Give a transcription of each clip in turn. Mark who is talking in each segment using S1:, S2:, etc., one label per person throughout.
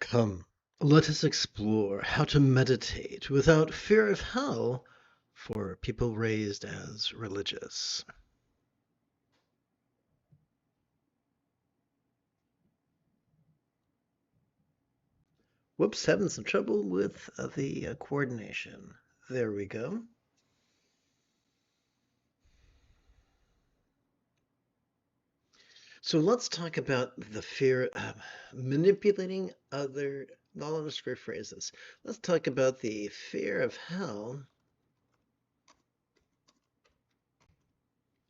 S1: Come, let us explore how to meditate without fear of hell for people raised as religious. Whoops, having some trouble with the coordination. There we go. So let's talk about the fear of manipulating other. Well, I'll just rephrase this. Let's talk about the fear of hell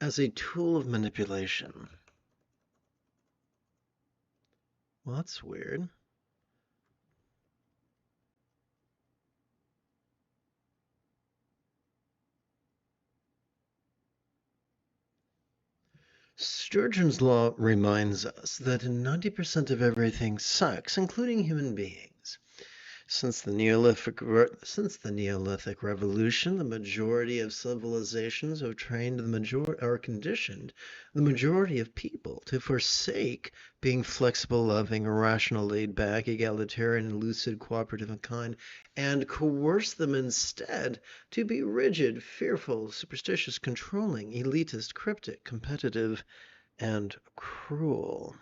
S1: as a tool of manipulation. Well, that's weird. Sturgeon's law reminds us that 90% of everything sucks, including human beings. Since the Neolithic Revolution, the majority of civilizations have trained conditioned the majority of people to forsake being flexible, loving, rational, laid back, egalitarian, lucid, cooperative, and kind, and coerce them instead to be rigid, fearful, superstitious, controlling, elitist, cryptic, competitive, and cruel.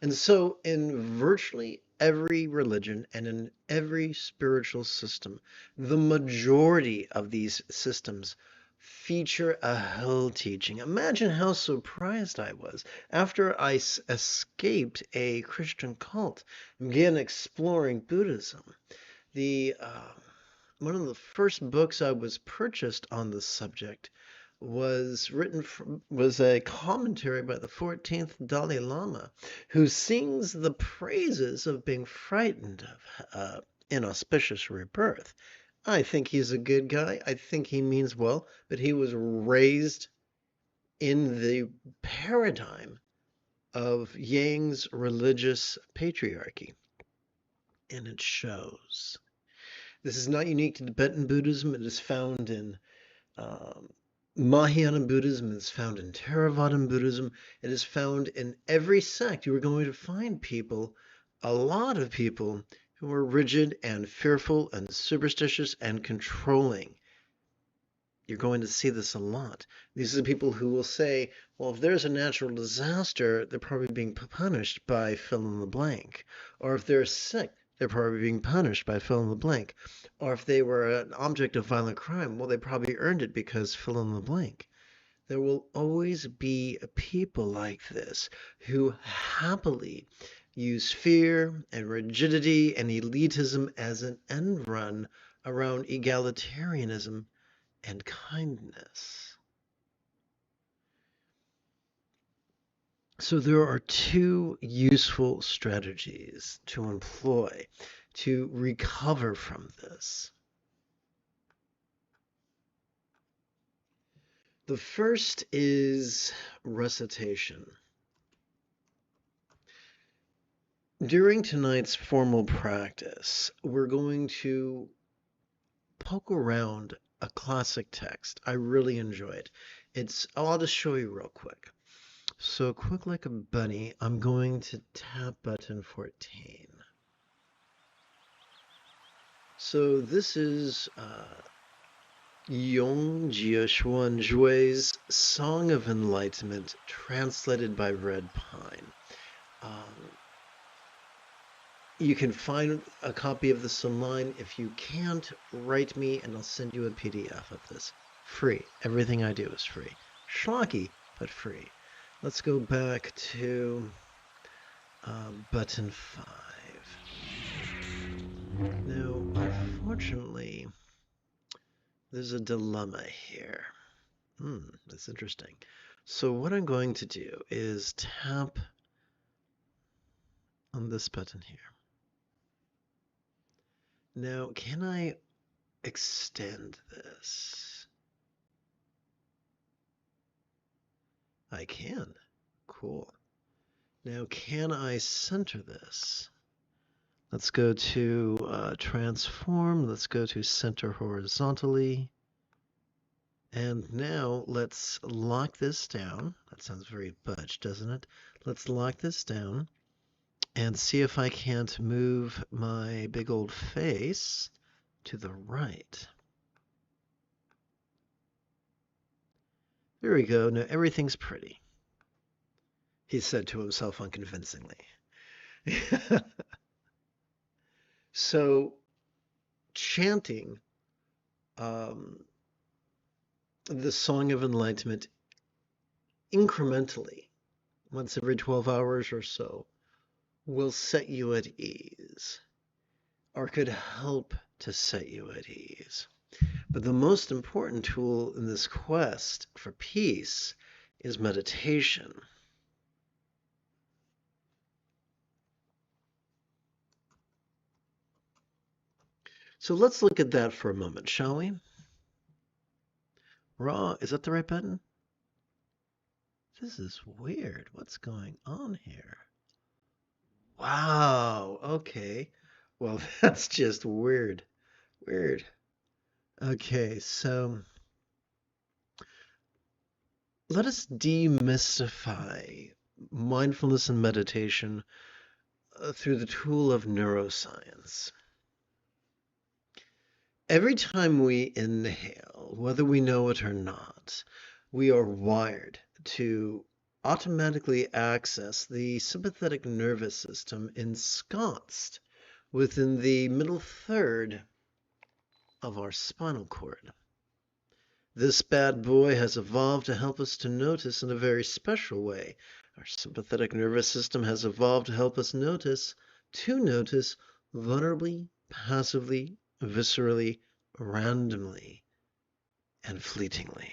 S1: And so, in virtually every religion and in every spiritual system, the majority of these systems feature a hell teaching. Imagine how surprised I was after I escaped a Christian cult and began exploring Buddhism. The One of the first books I was purchased on the subject was a commentary by the 14th Dalai Lama, who sings the praises of being frightened of inauspicious rebirth. I think he's a good guy. I think he means well, but he was raised in the paradigm of Yang's religious patriarchy, and it shows. This is not unique to Tibetan Buddhism. It is found in Mahayana Buddhism, is found in Theravada Buddhism. It is found in every sect. You are going to find people, a lot of people, who are rigid and fearful and superstitious and controlling. You're going to see this a lot. These are the people who will say, well, if there's a natural disaster, they're probably being punished by fill in the blank. Or if they're sick, they're probably being punished by fill in the blank. Or if they were an object of violent crime, well, they probably earned it because fill in the blank. There will always be people like this who happily use fear and rigidity and elitism as an end run around egalitarianism and kindness. So there are two useful strategies to employ to recover from this. The first is recitation. During tonight's formal practice, we're going to poke around a classic text. I really enjoy it. I'll just show you real quick. So quick like a bunny, I'm going to tap button 14. So this is Jieshuanjui's Song of Enlightenment, translated by Red Pine. You can find a copy of this online. If you can't, write me and I'll send you a PDF of this. Free. Everything I do is free. Schlocky, but free. Let's go back to button 5. Now, unfortunately, there's a dilemma here. That's interesting. So what I'm going to do is tap on this button here. Now, can I extend this? I can. Cool. Now, can I center this? Let's go to transform. Let's go to center horizontally. And now let's lock this down. That sounds very butch, doesn't it? Let's lock this down. and see if I can't move my big old face to the right. There we go. Now everything's pretty, he said to himself unconvincingly. So, chanting the Song of Enlightenment incrementally, once every 12 hours or so, will set you at ease, or could help to set you at ease. But the most important tool in this quest for peace is meditation. So let's look at that for a moment, shall we? Raw, is that the right button? This is weird. What's going on here? Wow, okay. Well, that's just weird. Weird. Okay, so let us demystify mindfulness and meditation through the tool of neuroscience. Every time we inhale, whether we know it or not, we are wired to automatically access the sympathetic nervous system ensconced within the middle third of our spinal cord. This bad boy has evolved to help us to notice in a very special way. Our sympathetic nervous system has evolved to help us notice vulnerably, passively, viscerally, randomly, and fleetingly.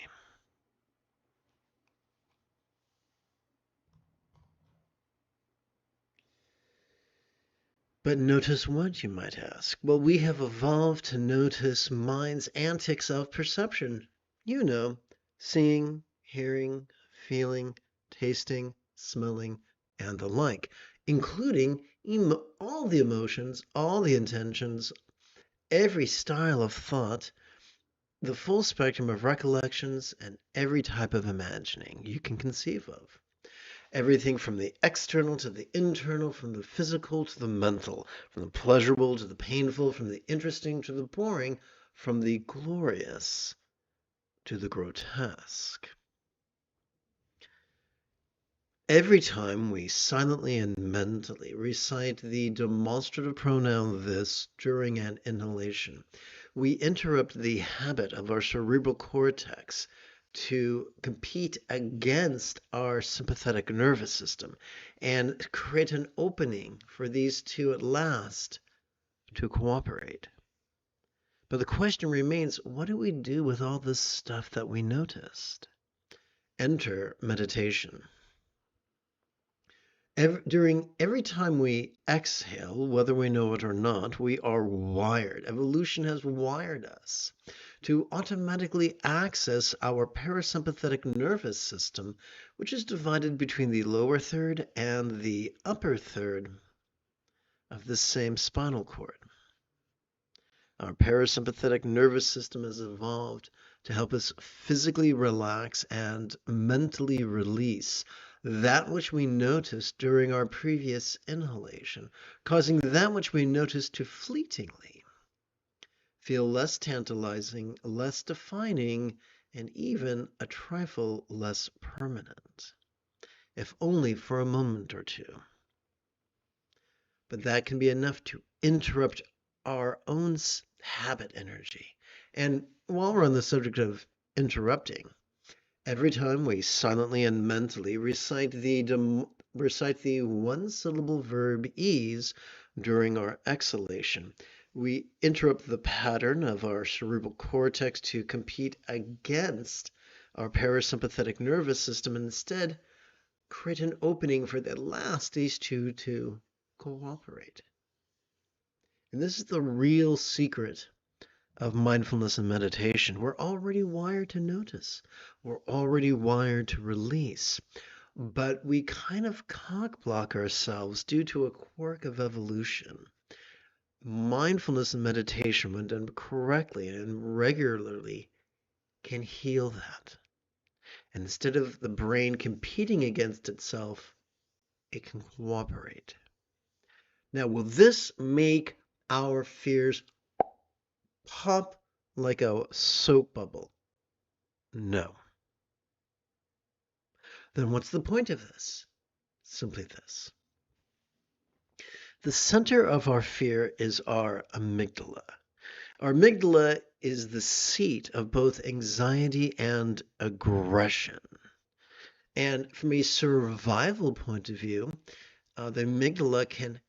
S1: But notice what, you might ask? Well, we have evolved to notice mind's antics of perception. You know, seeing, hearing, feeling, tasting, smelling, and the like, including all the emotions, all the intentions, every style of thought, the full spectrum of recollections, and every type of imagining you can conceive of. Everything from the external to the internal, from the physical to the mental, from the pleasurable to the painful, from the interesting to the boring, from the glorious to the grotesque. Every time we silently and mentally recite the demonstrative pronoun this during an inhalation, we interrupt the habit of our cerebral cortex to compete against our sympathetic nervous system and create an opening for these two at last to cooperate. But the question remains, what do we do with all this stuff that we noticed? Enter meditation. Every time we exhale, whether we know it or not, we are wired. Evolution has wired us to automatically access our parasympathetic nervous system, which is divided between the lower third and the upper third of the same spinal cord. Our parasympathetic nervous system has evolved to help us physically relax and mentally release that which we noticed during our previous inhalation, causing that which we noticed to fleetingly feel less tantalizing, less defining, and even a trifle less permanent, if only for a moment or two. But that can be enough to interrupt our own habit energy. And while we're on the subject of interrupting, every time we silently and mentally recite the one-syllable verb ease during our exhalation, we interrupt the pattern of our cerebral cortex to compete against our parasympathetic nervous system and instead create an opening for these two to cooperate. And this is the real secret of mindfulness and meditation. We're already wired to notice. We're already wired to release. But we kind of cock-block ourselves due to a quirk of evolution. Mindfulness and meditation, when done correctly and regularly, can heal that. And instead of the brain competing against itself, it can cooperate. Now, will this make our fears pop like a soap bubble? No. Then what's the point of this? Simply this. The center of our fear is our amygdala. Our amygdala is the seat of both anxiety and aggression. And from a survival point of view, the amygdala can,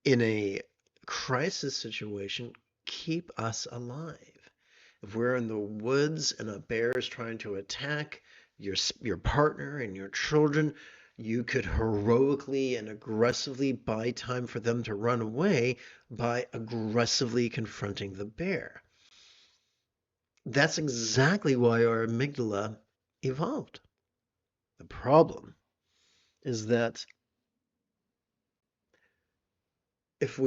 S1: in a crisis situation, keep us alive. If we're in the woods and a bear is trying to attack your partner and your children, you could heroically and aggressively buy time for them to run away by aggressively confronting the bear. That's exactly why our amygdala evolved. The problem is that if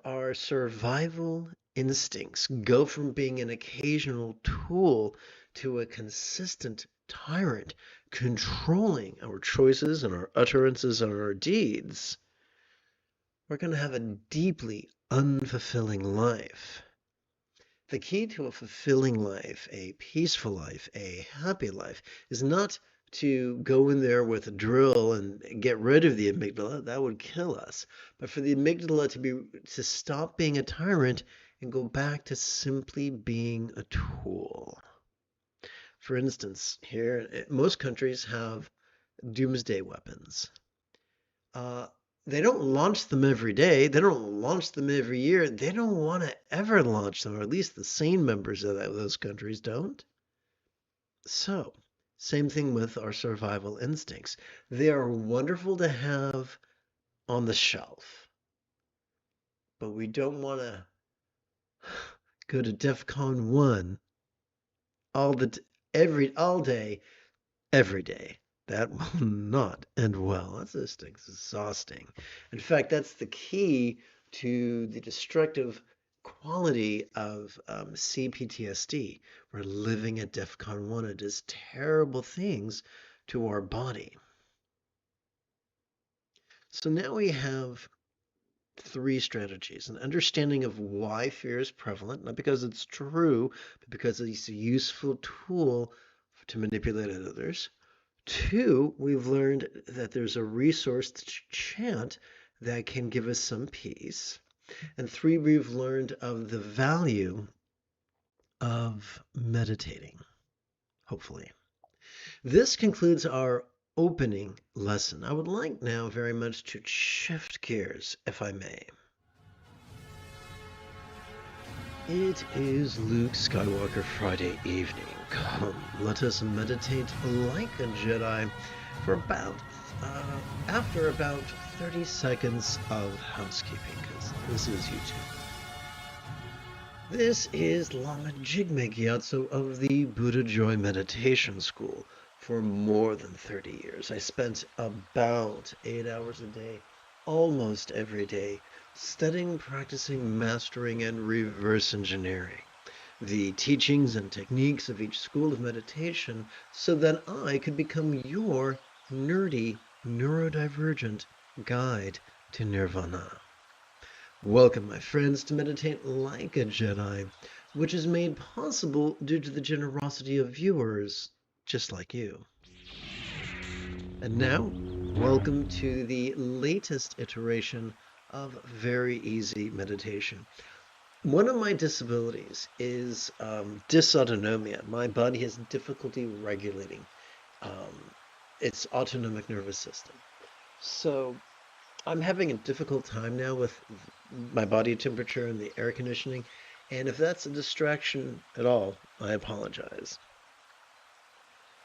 S1: our survival instincts go from being an occasional tool to a consistent tyrant controlling our choices and our utterances and our deeds, we're going to have a deeply unfulfilling life. The key to a fulfilling life, a peaceful life, a happy life, is not to go in there with a drill and get rid of the amygdala. That would kill us. But for the amygdala to stop being a tyrant and go back to simply being a tool. For instance, here, most countries have doomsday weapons. They don't launch them every day. They don't launch them every year. They don't want to ever launch them, or at least the sane members of those countries don't. So, same thing with our survival instincts. They are wonderful to have on the shelf, but we don't want to go to DEFCON 1 all day, every day. That will not end well. That's just exhausting. In fact, that's the key to the destructive quality of CPTSD. We're living at DEFCON 1. It does terrible things to our body. So now we have three strategies: an understanding of why fear is prevalent, not because it's true, but because it's a useful tool to manipulate others. Two, we've learned that there's a resource to chant that can give us some peace. And three, we've learned of the value of meditating, hopefully. This concludes our opening lesson. I would like now very much to shift gears, if I may. It is Luke Skywalker Friday evening. Come, let us meditate like a Jedi for after about 30 seconds of housekeeping, because this is YouTube. This is Lama Jigme Gyatso of the Buddha Joy Meditation School. For more than 30 years, I spent about 8 hours a day, almost every day, studying, practicing, mastering, and reverse engineering the teachings and techniques of each school of meditation so that I could become your nerdy, neurodivergent guide to nirvana. Welcome, my friends, to Meditate Like a Jedi, which is made possible due to the generosity of viewers just like you. And now, welcome to the latest iteration of Very Easy Meditation. One of my disabilities is dysautonomia. My body has difficulty regulating its autonomic nervous system. So I'm having a difficult time now with my body temperature and the air conditioning. And if that's a distraction at all, I apologize.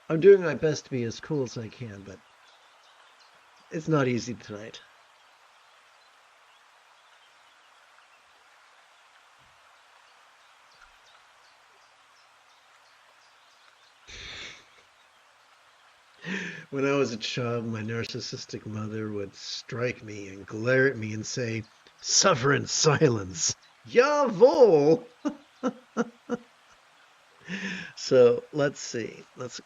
S1: I'm doing my best to be as cool as I can, but it's not easy tonight. When I was a child, my narcissistic mother would strike me and glare at me and say, "Suffer in silence." Jawohl! So let's see. Let's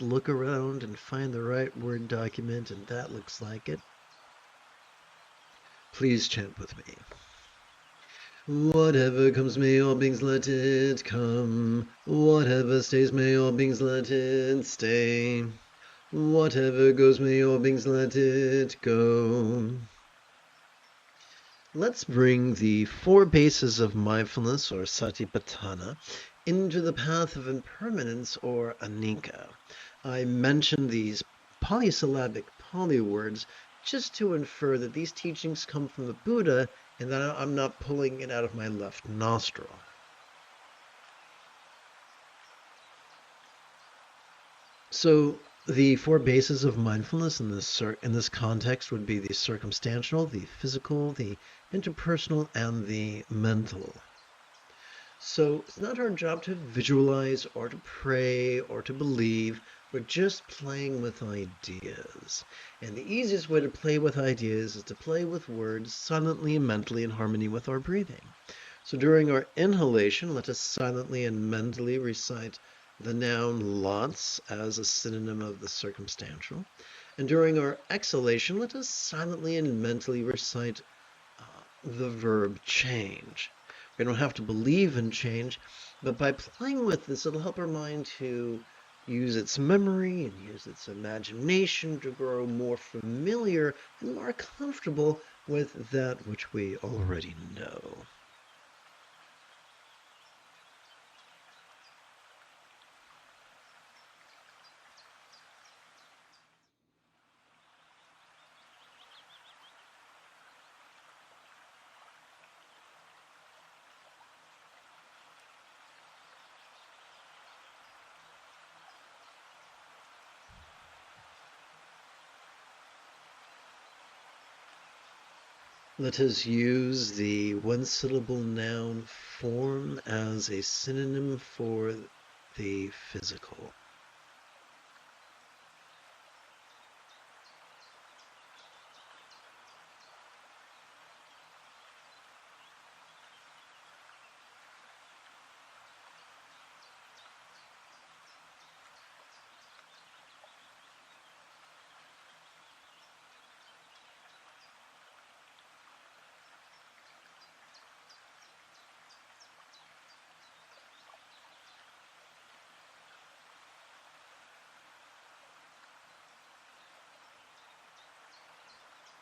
S1: look around and find the right Word document, and that looks like it. Please chant with me. Whatever comes, may all beings let it come. Whatever stays, may all beings let it stay. Whatever goes, may all beings let it go. Let's bring the four bases of mindfulness, or satipatthana, into the path of impermanence, or anicca. I mention these polysyllabic Pali words just to infer that these teachings come from the Buddha and that I'm not pulling it out of my left nostril. So the four bases of mindfulness in this context would be the circumstantial, the physical, the interpersonal, and the mental. So it's not our job to visualize or to pray or to believe. We're just playing with ideas. And the easiest way to play with ideas is to play with words silently and mentally in harmony with our breathing. So during our inhalation, let us silently and mentally recite the noun lots as a synonym of the circumstantial. And during our exhalation, let us silently and mentally recite the verb change. We don't have to believe in change, but by playing with this, it'll help our mind to use its memory and use its imagination to grow more familiar and more comfortable with that which we already know. Let us use the one-syllable noun form as a synonym for the physical.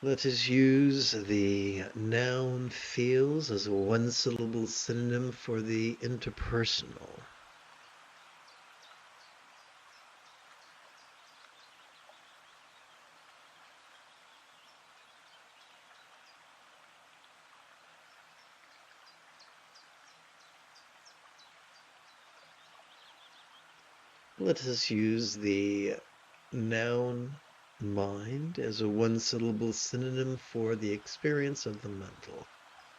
S1: Let us use the noun feels as a one-syllable synonym for the interpersonal. Let us use the noun mind as a one-syllable synonym for the experience of the mental,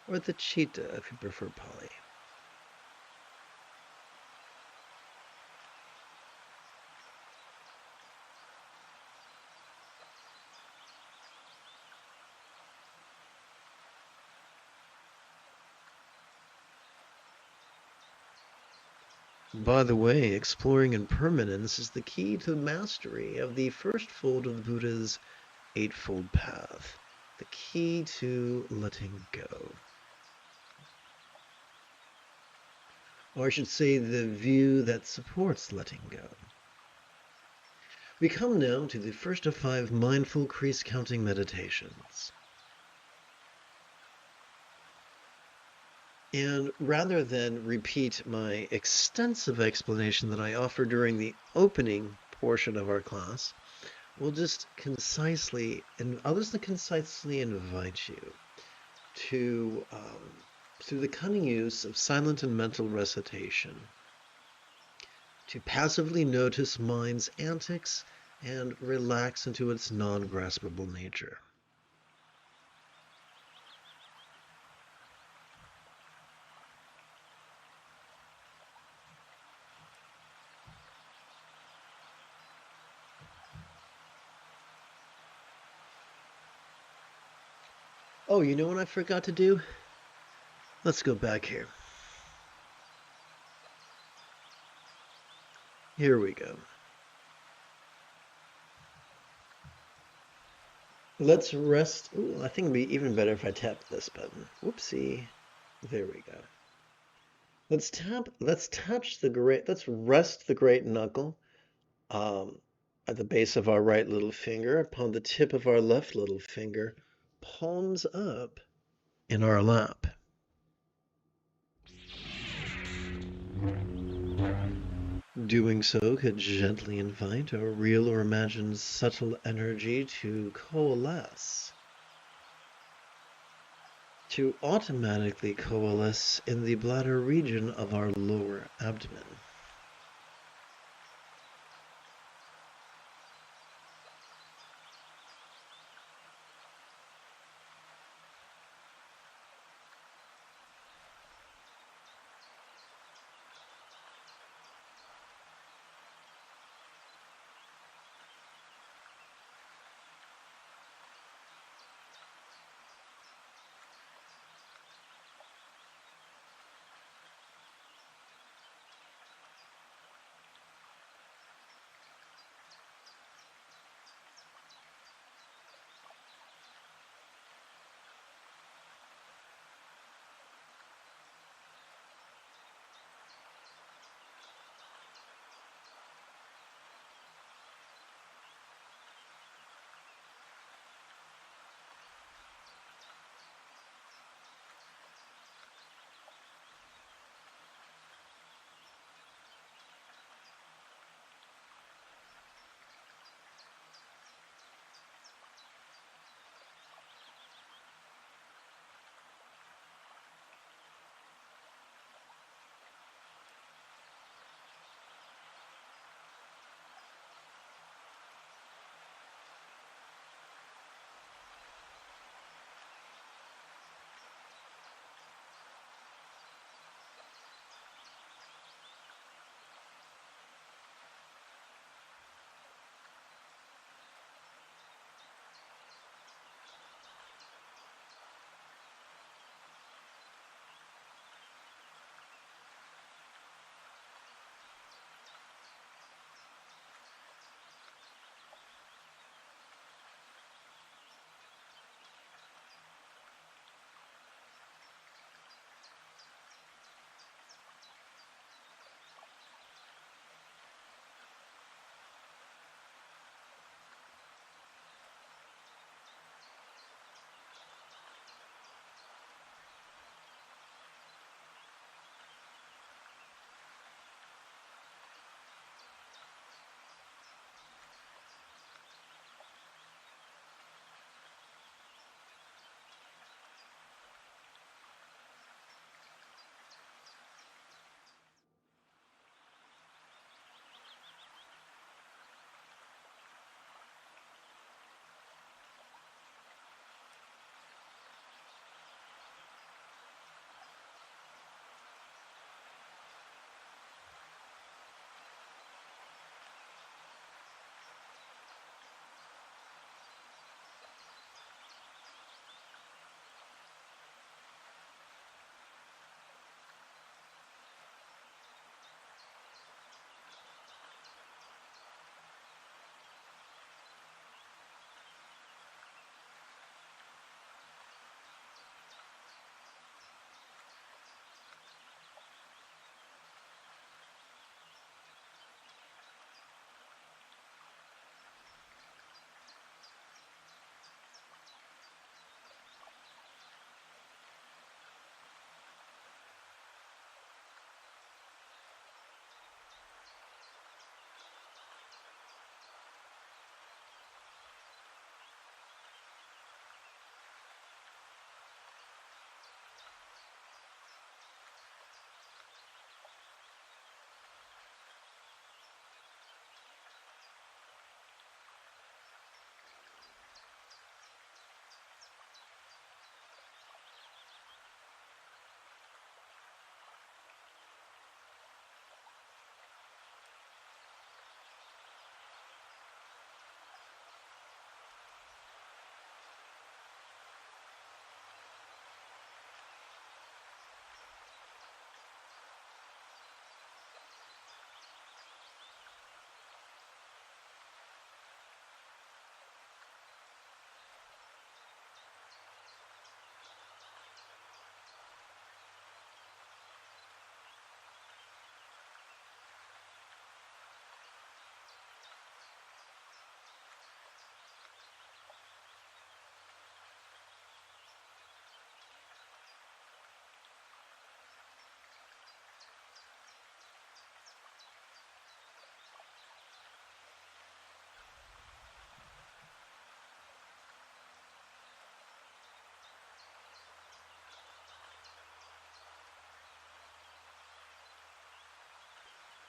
S1: or the chitta if you prefer Pali. By the way, exploring impermanence is the key to mastery of the first fold of the Buddha's Eightfold Path, the key to letting go. Or I should say, the view that supports letting go. We come now to the first of 5 mindful crease counting meditations. And rather than repeat my extensive explanation that I offered during the opening portion of our class, we'll just concisely, and I'll just concisely invite you to, through the cunning use of silent and mental recitation, to passively notice mind's antics and relax into its non-graspable nature. Oh, you know what I forgot to do? Let's go back here. Here we go. Let's rest. Ooh, I think it'd be even better if I tap this button. Whoopsie. There we go. Let's touch the let's rest the great knuckle um, at the base of our right little finger upon the tip of our left little finger, palms up in our lap. Doing so could gently invite a real or imagined subtle energy to coalesce, to automatically coalesce in the bladder region of our lower abdomen.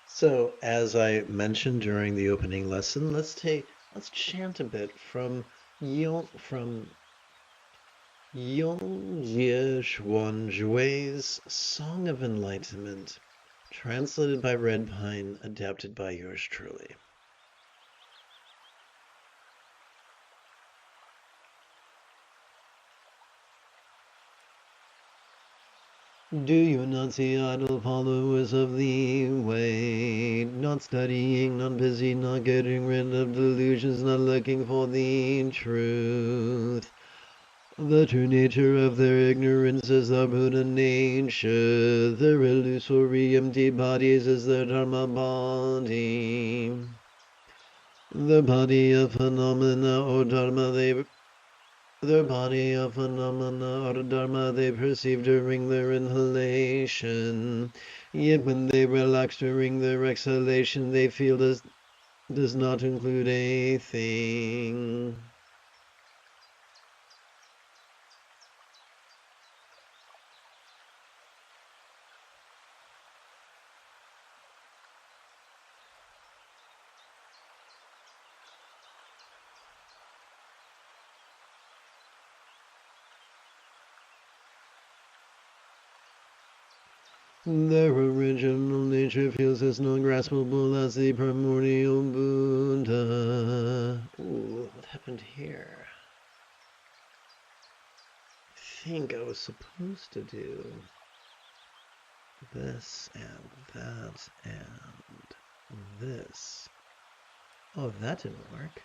S1: So, as I mentioned during the opening lesson, let's chant a bit from Yong-Jie-Xuan-Jue's Song of Enlightenment, translated by Red Pine, adapted by yours truly. Do you not see idle followers of the way, not studying, not busy, not getting rid of delusions, not looking for the truth? The true nature of their ignorance is the Buddha nature. Their illusory empty bodies is their Dharma body. The body of phenomena or Dharma their body of phenomena or Dharma they perceive during their inhalation. Yet when they relax during their exhalation, they feel does not include a thing. Their original nature feels as non-graspable as the primordial Buddha. Ooh, what happened here? I think I was supposed to do this and that and this. Oh, that didn't work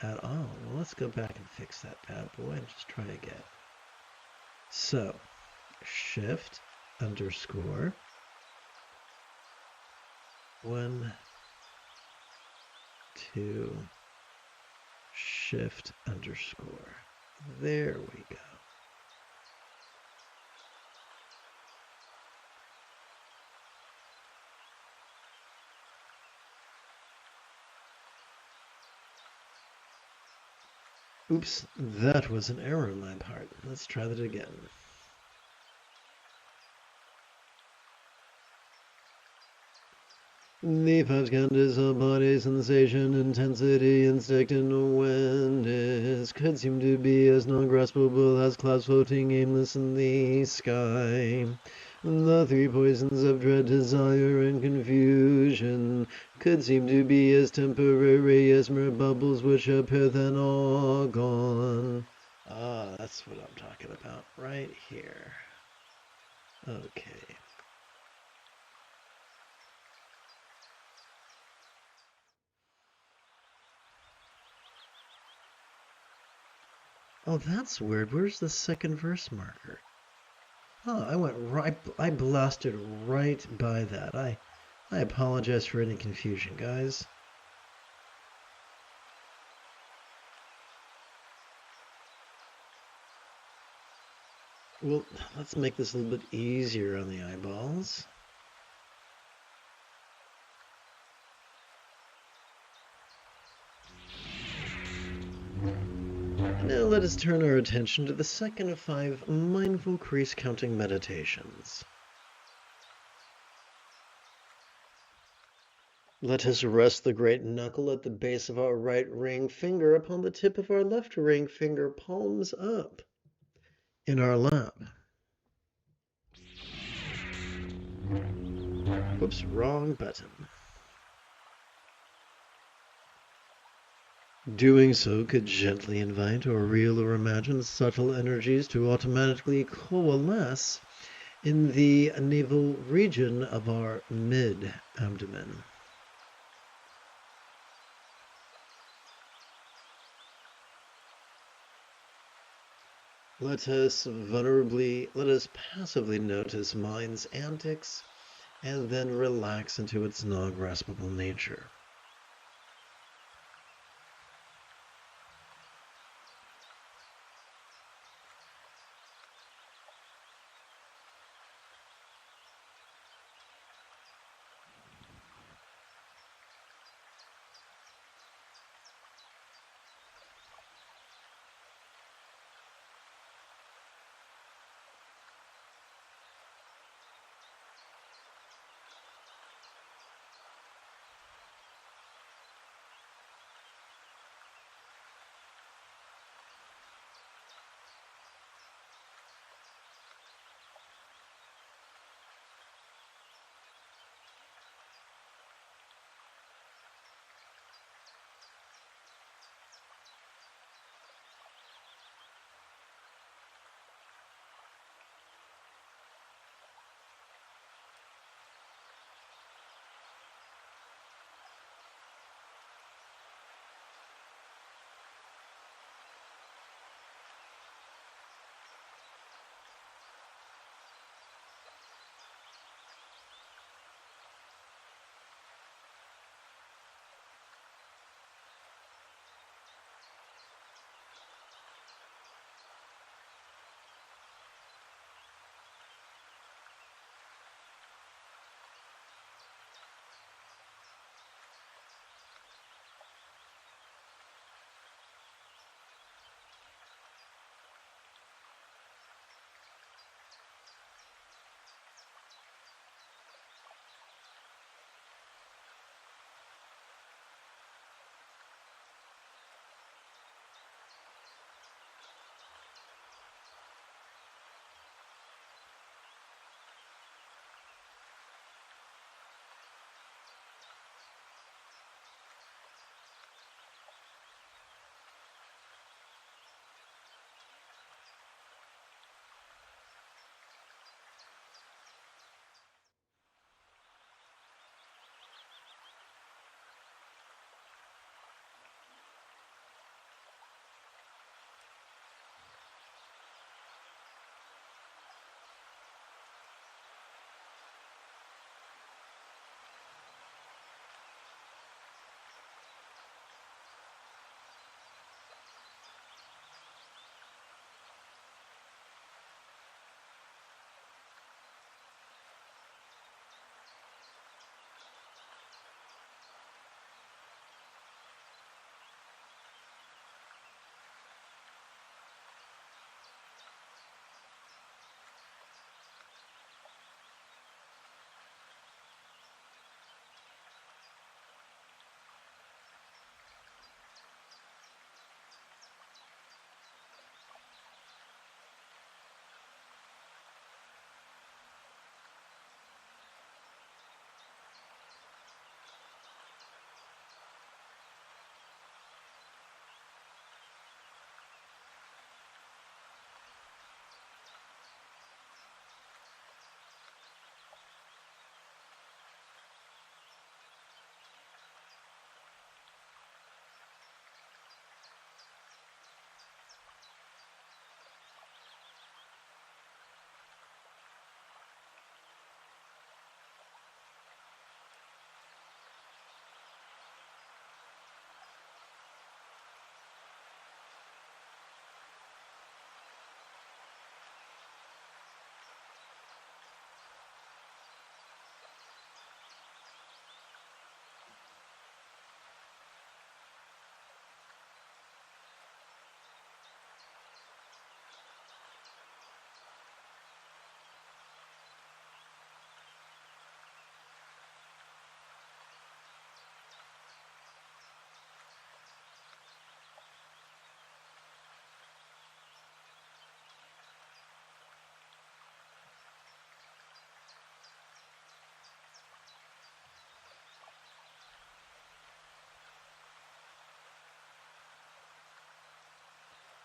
S1: at all. Well, let's go back and fix that bad boy and just try again. So, shift underscore 1, 2, shift underscore. There we go. Oops, that was an error on my part. Let's try that again. The five skandhas of body, sensation, intensity, instinct, and awareness could seem to be as non-graspable as clouds floating aimless in the sky. The three poisons of dread, desire, and confusion could seem to be as temporary as mere bubbles which appear then all gone. Ah, that's what I'm talking about right here. Okay. Oh, that's weird. Where's the second verse marker? Oh, I blasted right by that. I apologize for any confusion, guys. Well, let's make this a little bit easier on the eyeballs. Now let us turn our attention to the second of 5 mindful crease counting meditations. Let us rest the great knuckle at the base of our right ring finger upon the tip of our left ring finger, palms up, in our lap. Whoops, wrong button. Doing so could gently invite or real or imagine subtle energies to automatically coalesce in the navel region of our mid-abdomen. Let us passively notice mind's antics and then relax into its non-graspable nature.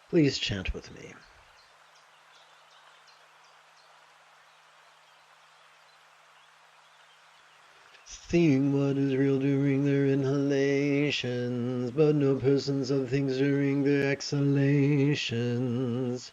S1: Please chant with me. Seeing what is real during their inhalations, but no persons of things during their exhalations.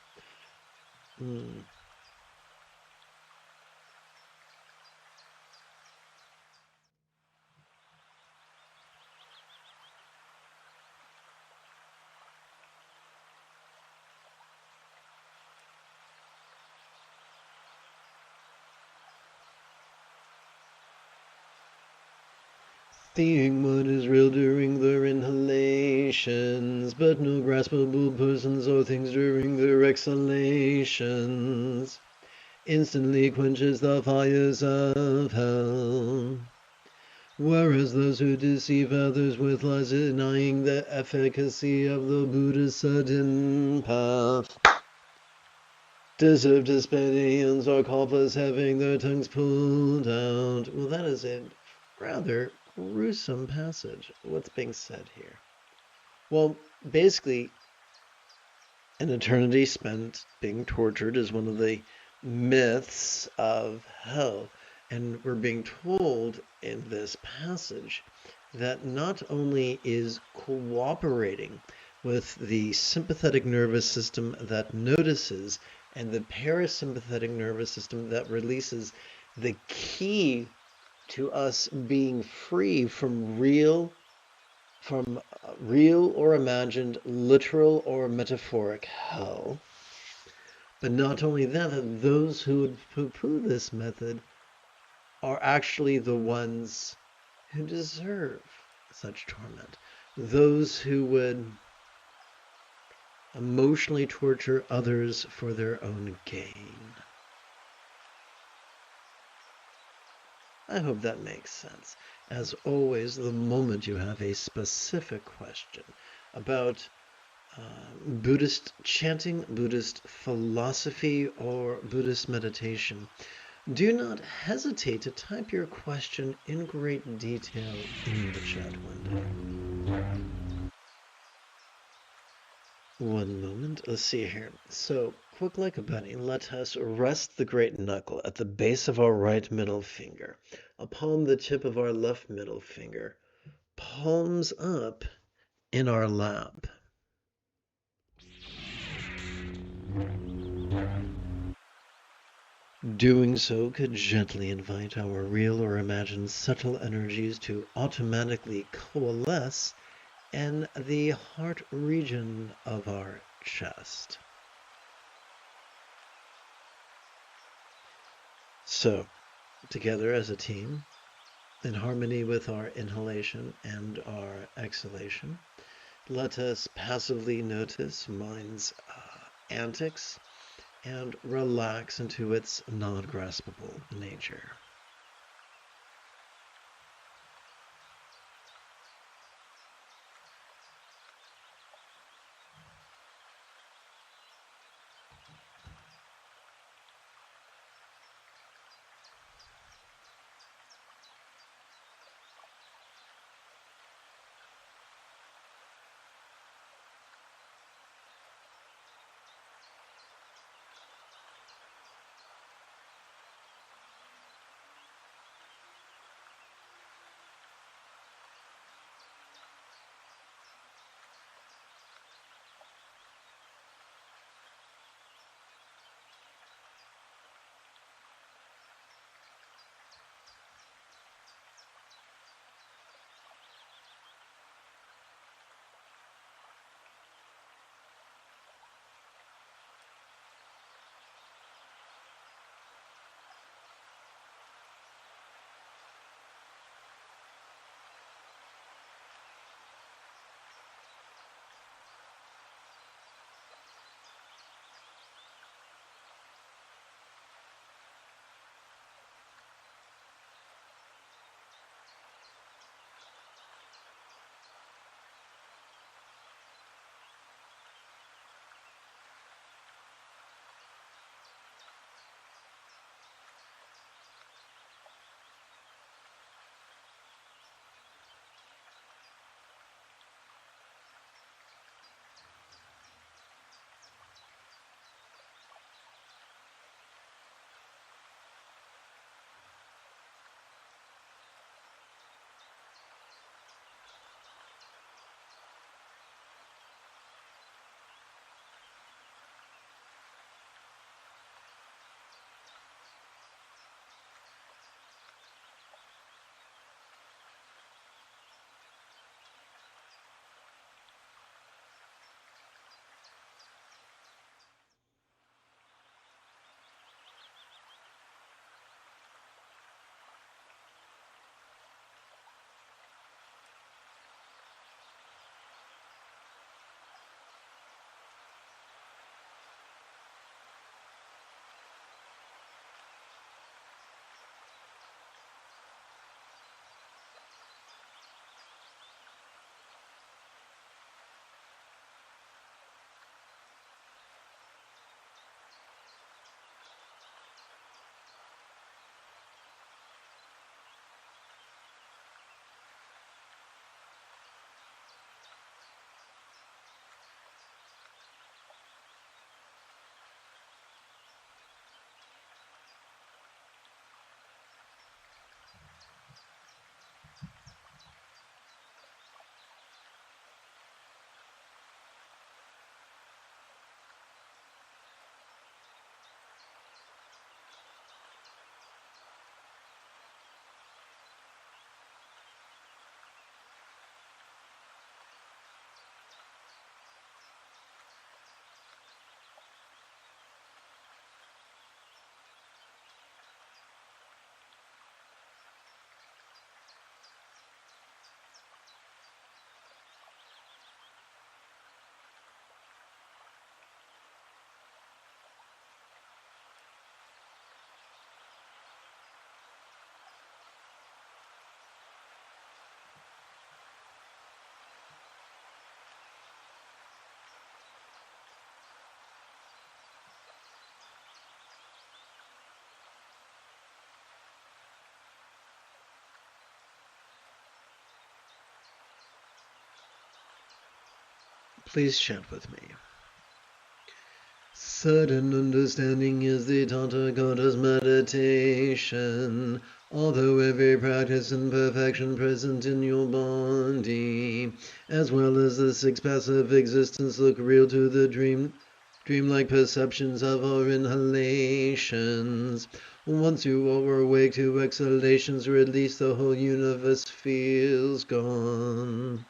S1: Seeing what is real during their inhalations, but no graspable persons or things during their exhalations, instantly quenches the fires of hell. Whereas those who deceive others with lies, denying the efficacy of the Buddha's sudden path, deserve to spend eons or kalpas having their tongues pulled out. Well, that is a rather gruesome passage. What's being said here? Well, basically, an eternity spent being tortured is one of the myths of hell. And we're being told in this passage that not only is cooperating with the sympathetic nervous system that notices and the parasympathetic nervous system that releases, the key to us being free from real or imagined, literal or metaphoric hell. But not only that, those who would poo-poo this method are actually the ones who deserve such torment. Those who would emotionally torture others for their own gain. I hope that makes sense. As always, the moment you have a specific question about Buddhist chanting, Buddhist philosophy, or Buddhist meditation, do not hesitate to type your question in great detail in the chat window. One moment, let's see here. So, quick like a bunny, let us rest the great knuckle at the base of our right middle finger, upon the tip of our left middle finger, palms up in our lap. Doing so could gently invite our real or imagined subtle energies to automatically coalesce in the heart region of our chest. So, together as a team, in harmony with our inhalation and our exhalation, let us passively notice mind's antics and relax into its non-graspable nature. Please chant with me. Sudden understanding is the Tathagata's meditation. Although every practice and perfection present in your body, as well as the six passive existence, look real to the dreamlike perceptions of our inhalations. Once you are awake to exhalations, release, the whole universe feels gone.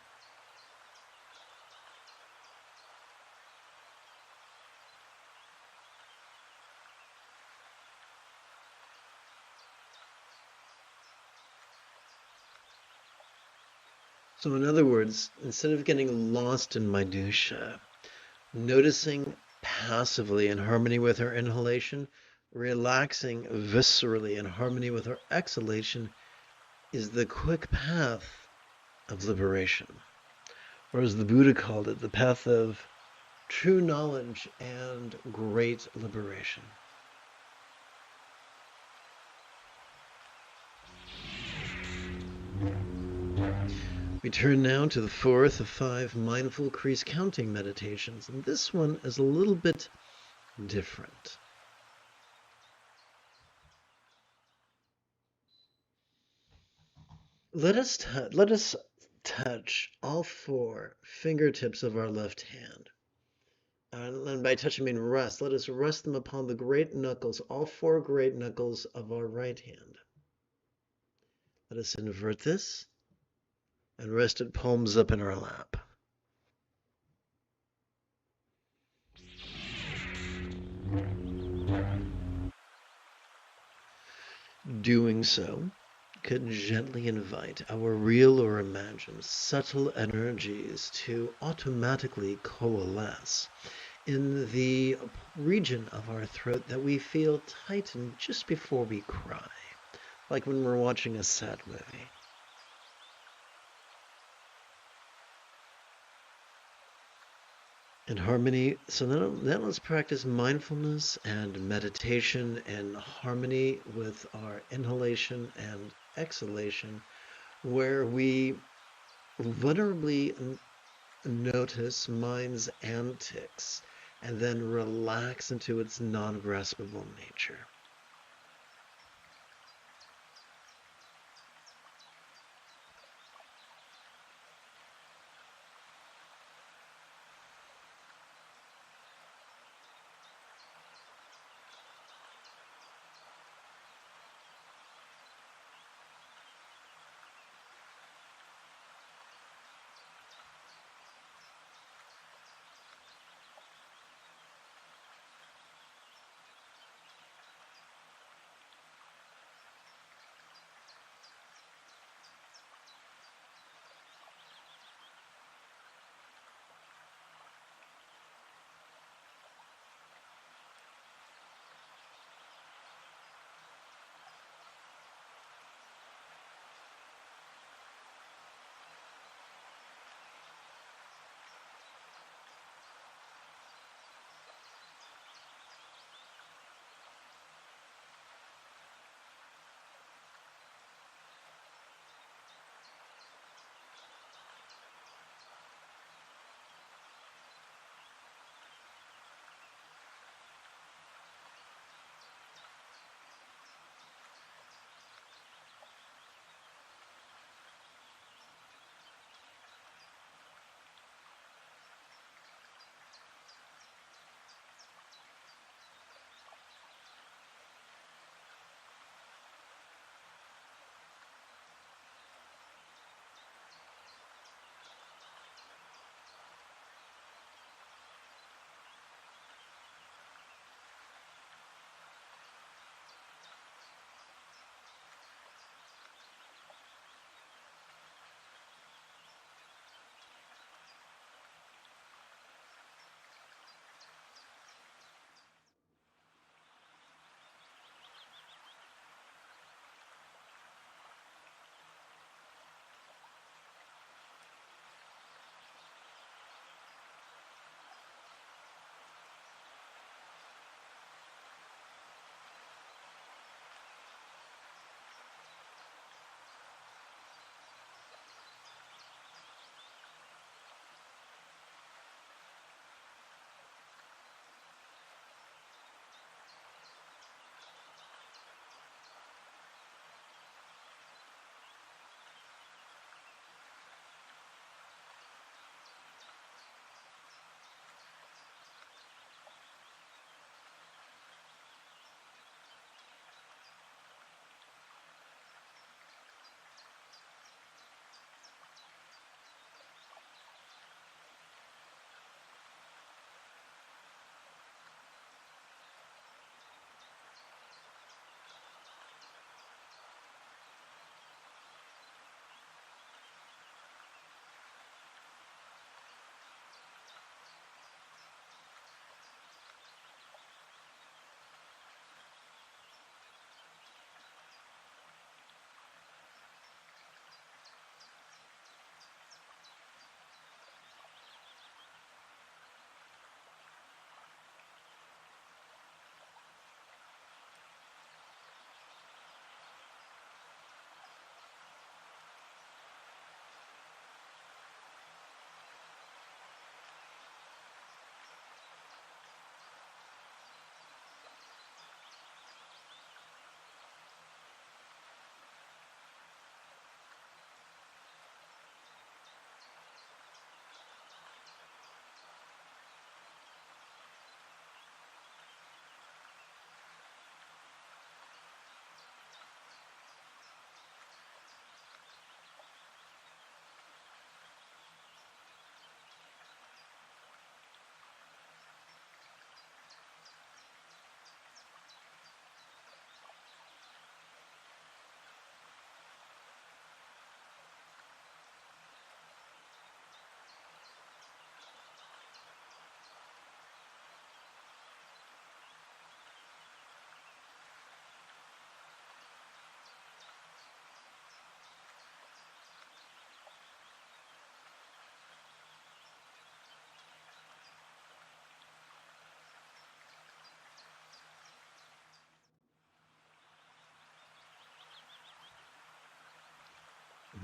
S1: So in other words, instead of getting lost in minutia, noticing passively in harmony with our inhalation, relaxing viscerally in harmony with our exhalation is the quick path of liberation. Or as the Buddha called it, the path of true knowledge and great liberation. We turn now to the fourth of 5 mindful crease counting meditations, and this one is a little bit different. Let us touch all 4 fingertips of our left hand. And by touch I mean rest. Let us rest them upon the great knuckles, all 4 great knuckles of our right hand. Let us invert this and rest it palms up in our lap. Doing so could gently invite our real or imagined subtle energies to automatically coalesce in the region of our throat that we feel tighten just before we cry, like when we're watching a sad movie. In harmony, so then let's practice mindfulness and meditation in harmony with our inhalation and exhalation, where we vulnerably notice mind's antics and then relax into its non-graspable nature.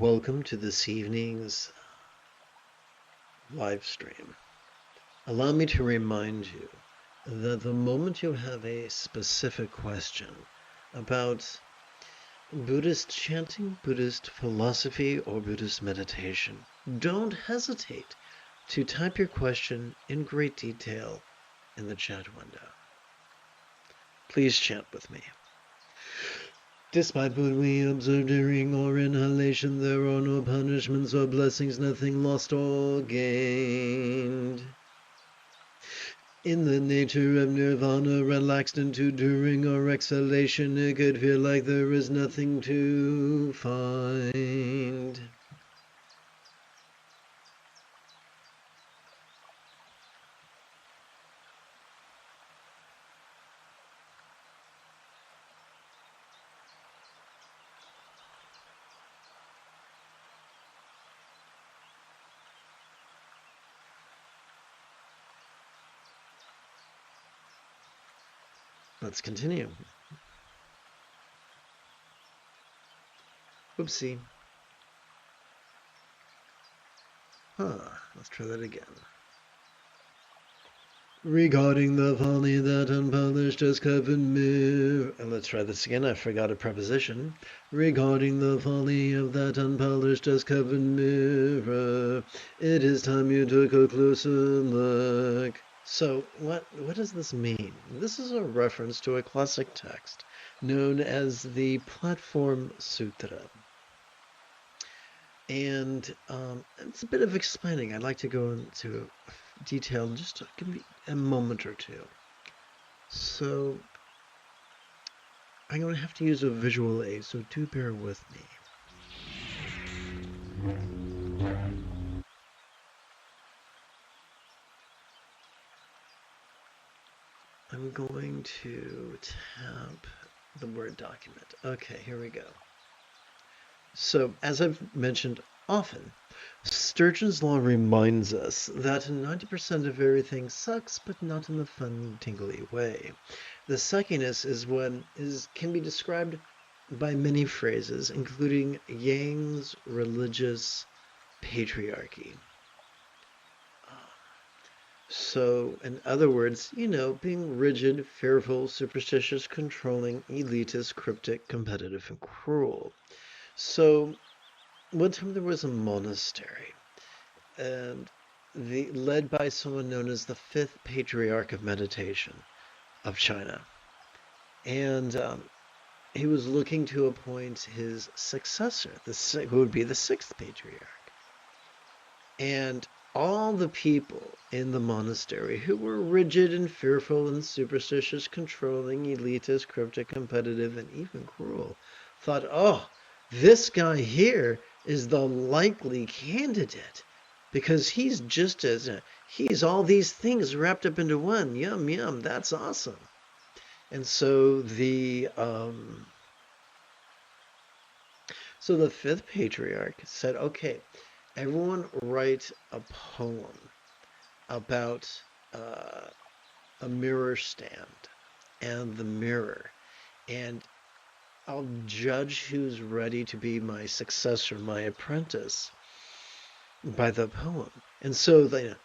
S1: Welcome to this evening's live stream. Allow me to remind you that the moment you have a specific question about Buddhist chanting, Buddhist philosophy, or Buddhist meditation, don't hesitate to type your question in great detail in the chat window. Please chant with me. Despite what we observe during our inhalation, there are no punishments or blessings, nothing lost or gained. In the nature of nirvana, relaxed into during our exhalation, it could feel like there is nothing to find. Let's continue. Oopsie. Let's try that again. Regarding the folly that unpolished as covered mirror. Let's try this again. I forgot a preposition. Regarding the folly of that unpolished as covered mirror, it is time you took a closer look. So what does this mean? This is a reference to a classic text known as the Platform Sutra. And it's a bit of explaining. I'd like to go into detail in just give me a moment or two. So I'm going to have to use a visual aid, so do bear with me. I'm going to tap the Word document. Okay, here we go. So, as I've mentioned often, Sturgeon's Law reminds us that 90% of everything sucks, but not in a fun, tingly way. The suckiness can be described by many phrases, including Yang's religious patriarchy. So, in other words, being rigid, fearful, superstitious, controlling, elitist, cryptic, competitive, and cruel. So, one time there was a monastery, and led by someone known as the fifth patriarch of meditation of China. And he was looking to appoint his successor, who would be the sixth patriarch. And all the people in the monastery who were rigid and fearful and superstitious, controlling, elitist, cryptic, competitive, and even cruel, thought, oh, this guy here is the likely candidate because he's he's all these things wrapped up into one. Yum, yum, that's awesome. And so the fifth patriarch said, okay, everyone write a poem about a mirror stand and the mirror, and I'll judge who's ready to be my successor, my apprentice, by the poem. And so the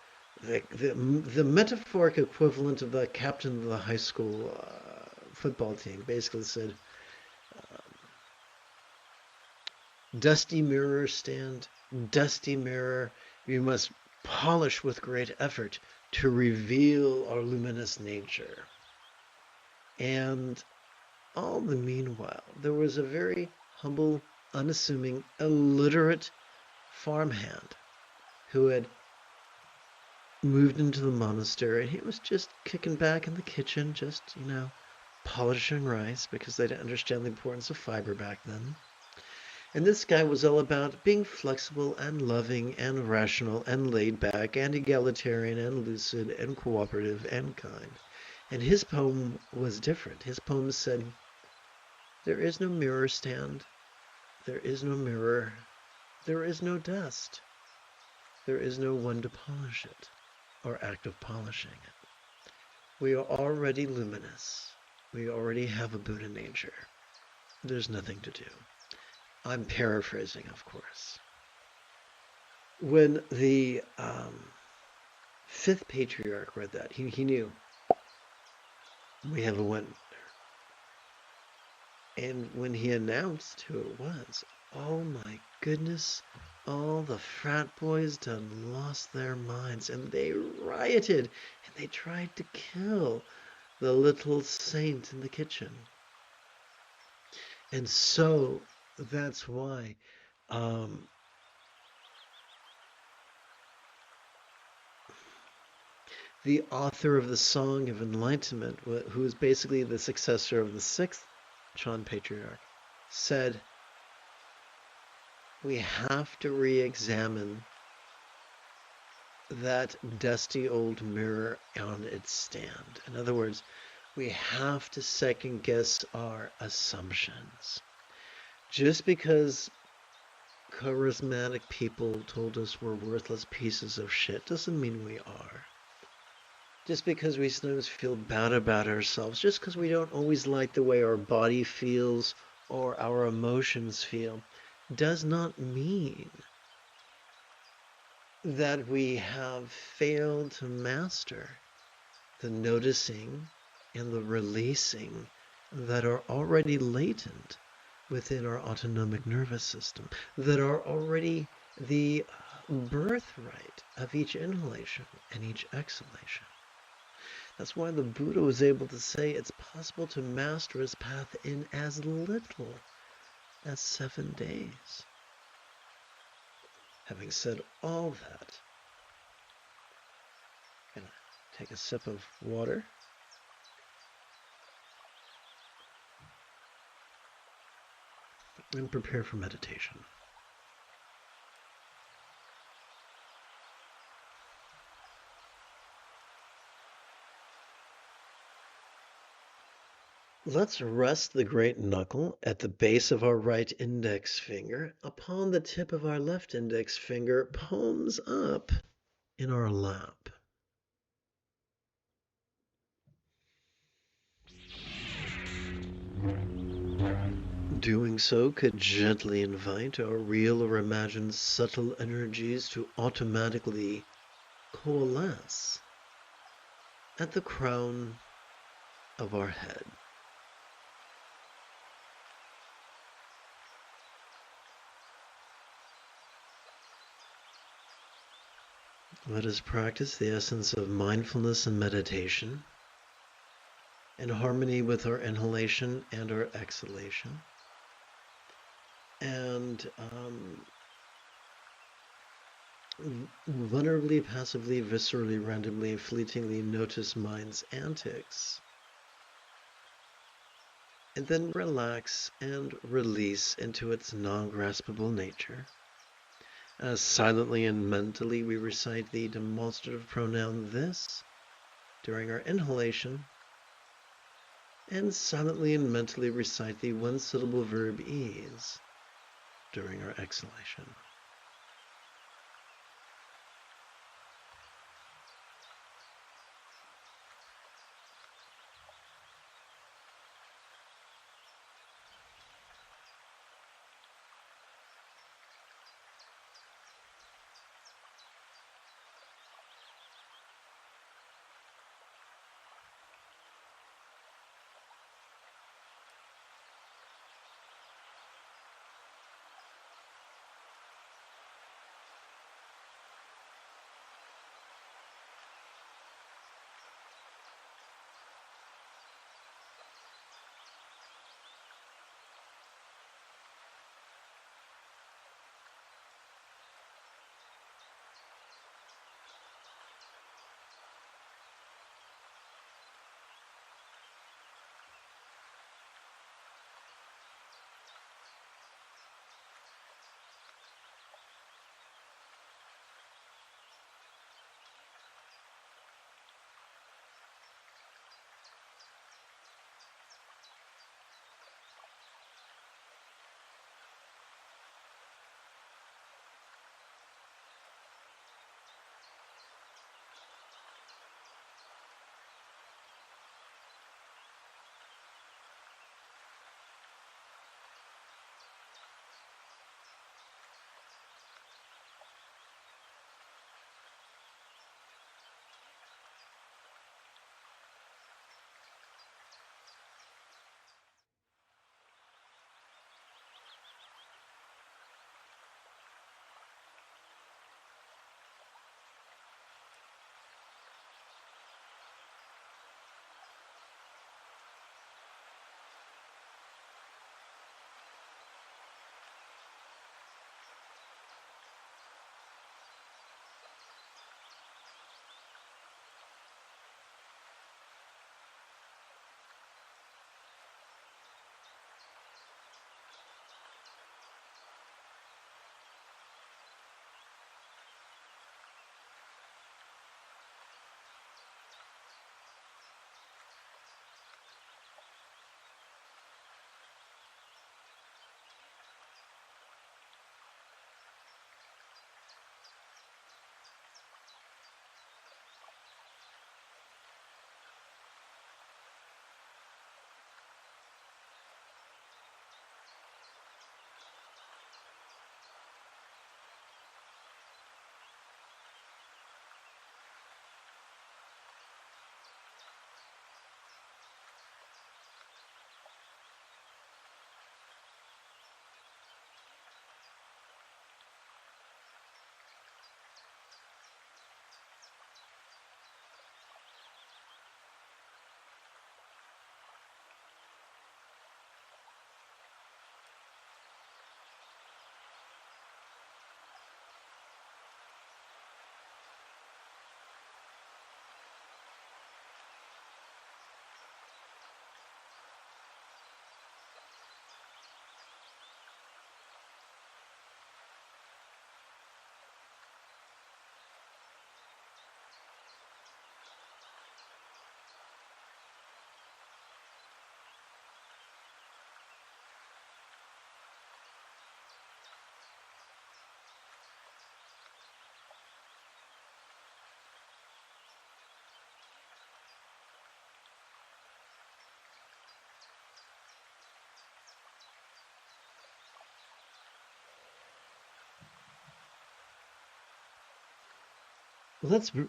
S1: metaphoric equivalent of the captain of the high school football team basically said, dusty mirror stand, dusty mirror, we must polish with great effort to reveal our luminous nature. And all the meanwhile, there was a very humble, unassuming, illiterate farmhand who had moved into the monastery. He was just kicking back in the kitchen, just, polishing rice because they didn't understand the importance of fiber back then. And this guy was all about being flexible and loving and rational and laid back and egalitarian and lucid and cooperative and kind. And his poem was different. His poem said, there is no mirror stand, there is no mirror, there is no dust, there is no one to polish it or act of polishing it. We are already luminous. We already have a Buddha nature. There's nothing to do. I'm paraphrasing, of course. When the fifth patriarch read that, he knew we have a winner. And when he announced who it was, oh my goodness, all the frat boys done lost their minds and they rioted and they tried to kill the little saint in the kitchen. And so that's why the author of the Song of Enlightenment, who is basically the successor of the sixth Chan Patriarch, said, we have to re-examine that dusty old mirror on its stand. In other words, we have to second guess our assumptions. Just because charismatic people told us we're worthless pieces of shit doesn't mean we are. Just because we sometimes feel bad about ourselves, just because we don't always like the way our body feels or our emotions feel, does not mean that we have failed to master the noticing and the releasing that are already latent within our autonomic nervous system, that are already the birthright of each inhalation and each exhalation. That's why the Buddha was able to say it's possible to master his path in as little as 7 days. Having said all that, I'm gonna take a sip of water. And prepare for meditation. Let's rest the great knuckle at the base of our right index finger upon the tip of our left index finger, palms up in our lap. Doing so could gently invite our real or imagined subtle energies to automatically coalesce at the crown of our head. Let us practice the essence of mindfulness and meditation in harmony with our inhalation and our exhalation. And vulnerably, passively, viscerally, randomly, fleetingly notice mind's antics. And then relax and release into its non-graspable nature. As silently and mentally we recite the demonstrative pronoun this during our inhalation, and silently and mentally recite the one-syllable verb is during our exhalation.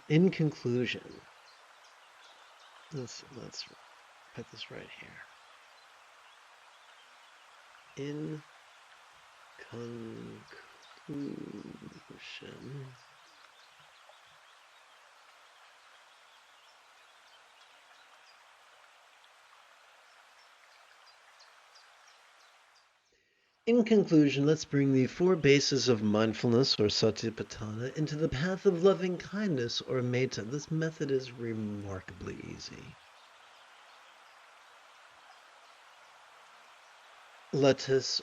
S1: in conclusion, let's put this right here. In conclusion, let's bring the 4 bases of mindfulness, or satipatthana, into the path of loving kindness, or metta. This method is remarkably easy. Let us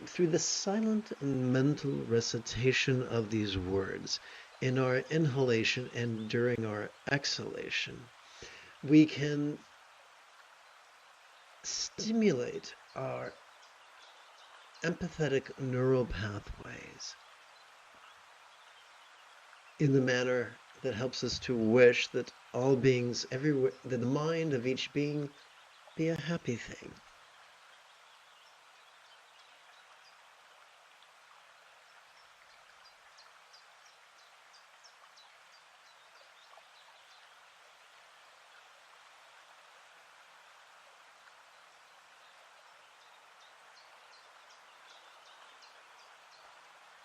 S1: through the silent and mental recitation of these words, in our inhalation and during our exhalation, we can stimulate our empathetic neural pathways in the manner that helps us to wish that all beings everywhere, that the mind of each being be a happy thing.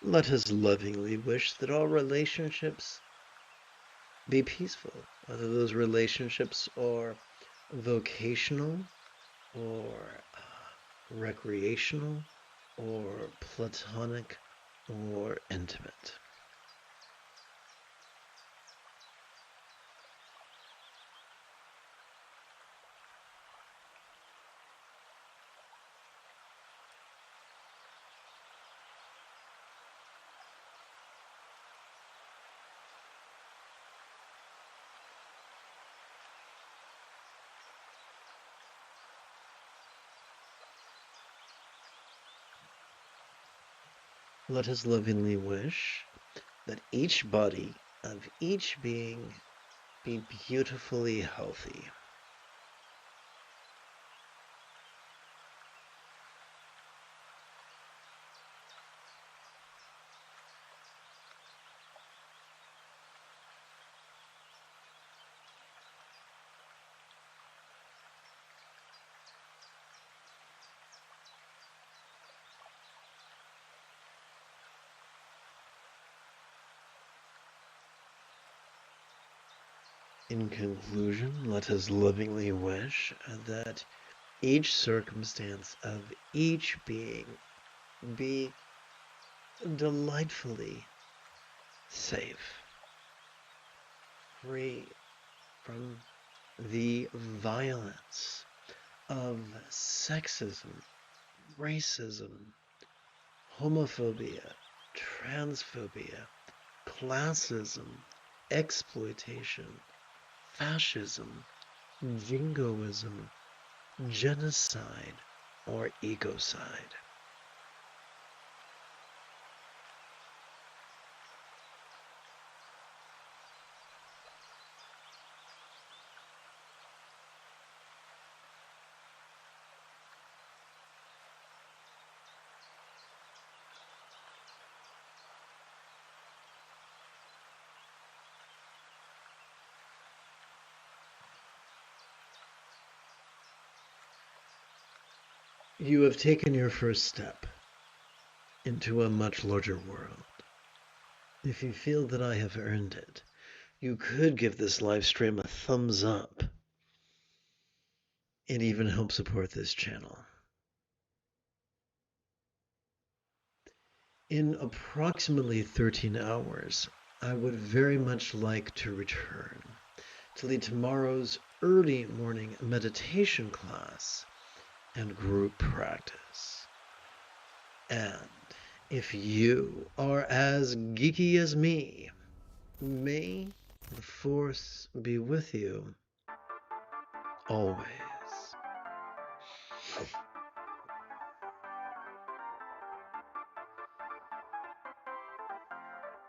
S1: Let us lovingly wish that all relationships be peaceful, whether those relationships are vocational or recreational or platonic or intimate. Let us lovingly wish that each body of each being be beautifully healthy. In conclusion, let us lovingly wish that each circumstance of each being be delightfully safe, free from the violence of sexism, racism, homophobia, transphobia, classism, exploitation, fascism, jingoism, genocide, or ecocide. You have taken your first step into a much larger world. If you feel that I have earned it, you could give this live stream a thumbs up and even help support this channel. In approximately 13 hours, I would very much like to return to lead tomorrow's early morning meditation class and group practice. And if you are as geeky as me, may the Force be with you always.